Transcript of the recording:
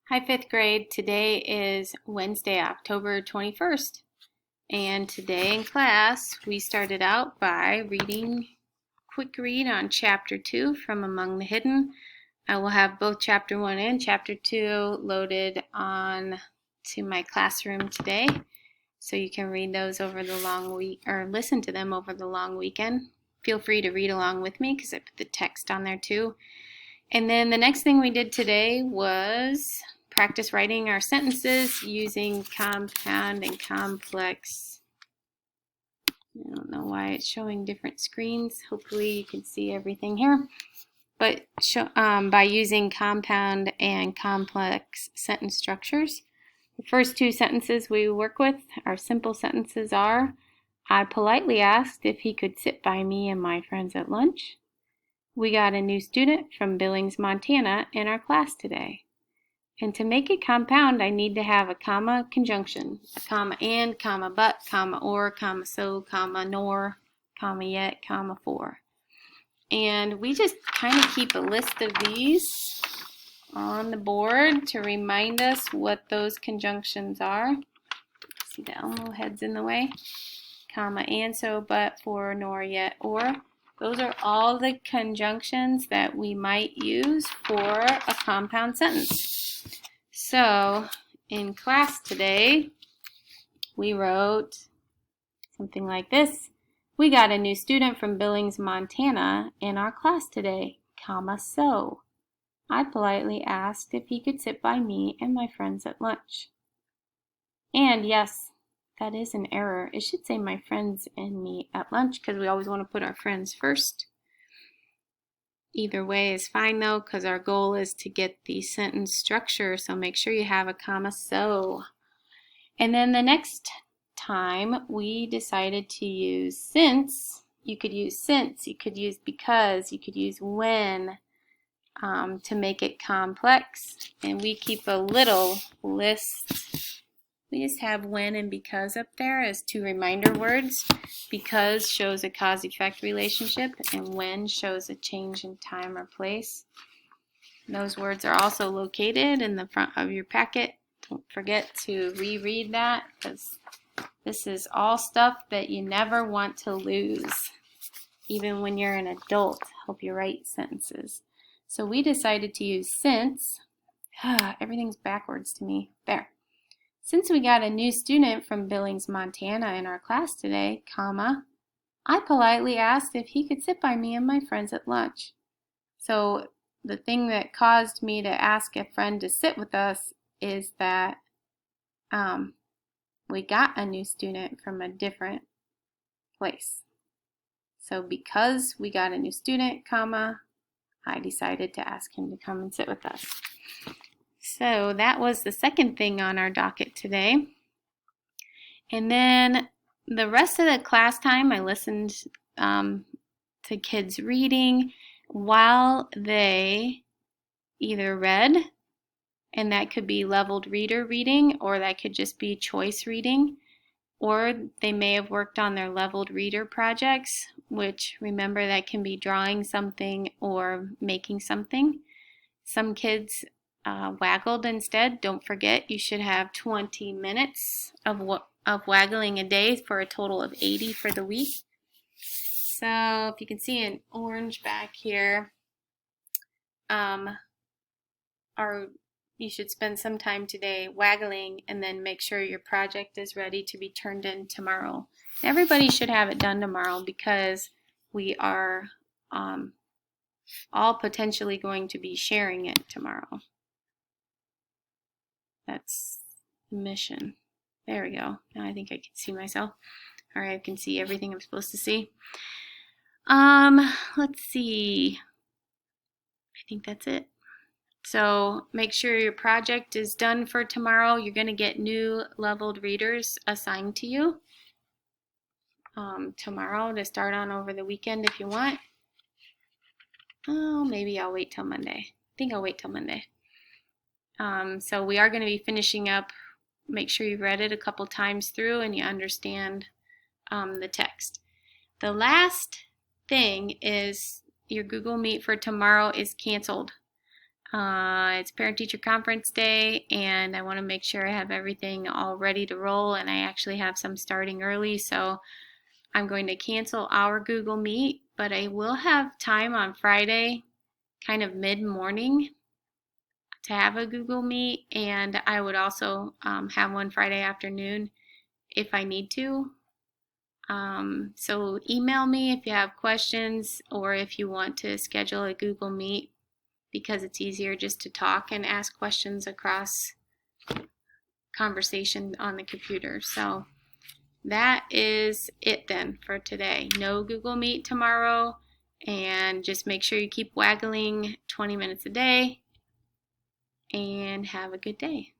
Hi, fifth grade. Today is Wednesday, October 21st. And today in class, we started out by reading quick read on chapter 2 from Among the Hidden. I will have both chapter 1 and chapter 2 loaded on to my classroom today. So you can read those over the long week or listen to them over the long weekend. Feel free to read along with me because I put the text on there too. And then the next thing we did today was practice writing our sentences using compound and complex. I don't know why it's showing different screens. Hopefully you can see everything here. But by using compound and complex sentence structures. The first two sentences we work with, our simple sentences are, I politely asked if he could sit by me and my friends at lunch. We got a new student from Billings, Montana in our class today. And to make it compound, I need to have a comma conjunction, a comma and, comma but, comma or, comma so, comma nor, comma yet, comma for. And we just kind of keep a list of these on the board to remind us what those conjunctions are. See the Elmo head's in the way. Comma and, so, but, for, nor, yet, or. Those are all the conjunctions that we might use for a compound sentence. So in class today, we wrote something like this. We got a new student from Billings, Montana in our class today, comma so. I politely asked if he could sit by me and my friends at lunch. And yes, that is an error. It should say my friends and me at lunch because we always want to put our friends first. Either way is fine though, because our goal is to get the sentence structure, so make sure you have a comma so. And then the next time we decided to use since. You could use since, you could use because, you could use when to make it complex. And we keep a little list. We just have when and because up there as two reminder words. Because shows a cause-effect relationship, and when shows a change in time or place. Those words are also located in the front of your packet. Don't forget to reread that because this is all stuff that you never want to lose, even when you're an adult. Help you write sentences. So we decided to use since. Everything's backwards to me. There. Since we got a new student from Billings, Montana in our class today, comma, I politely asked if he could sit by me and my friends at lunch. So the thing that caused me to ask a friend to sit with us is that we got a new student from a different place. So because we got a new student, comma, I decided to ask him to come and sit with us. So that was the second thing on our docket today. And then the rest of the class time, I listened to kids reading while they either read, and that could be leveled reader reading, or that could just be choice reading, or they may have worked on their leveled reader projects, which remember that can be drawing something or making something. Some kids waggled instead. Don't forget, you should have 20 minutes of waggling a day for a total of 80 for the week. So if you can see in orange back here, you should spend some time today waggling and then make sure your project is ready to be turned in tomorrow. Everybody should have it done tomorrow because we are all potentially going to be sharing it tomorrow. That's the mission. There we go. Now I think I can see myself. All right, I can see everything I'm supposed to see. Let's see. I think that's it. So make sure your project is done for tomorrow. You're going to get new leveled readers assigned to you tomorrow to start on over the weekend if you want. Oh, maybe I'll wait till Monday. I think I'll wait till Monday. So we are going to be finishing up. Make sure you've read it a couple times through and you understand the text. The last thing is your Google Meet for tomorrow is canceled. It's Parent-Teacher Conference Day, and I want to make sure I have everything all ready to roll, and I actually have some starting early, so I'm going to cancel our Google Meet, but I will have time on Friday, kind of mid-morning, to have a Google Meet, and I would also have one Friday afternoon if I need to. So email me if you have questions or if you want to schedule a Google Meet, because it's easier just to talk and ask questions across conversation on the computer. So that is it then for today. No Google Meet tomorrow, and just make sure you keep waggling 20 minutes a day, and have a good day.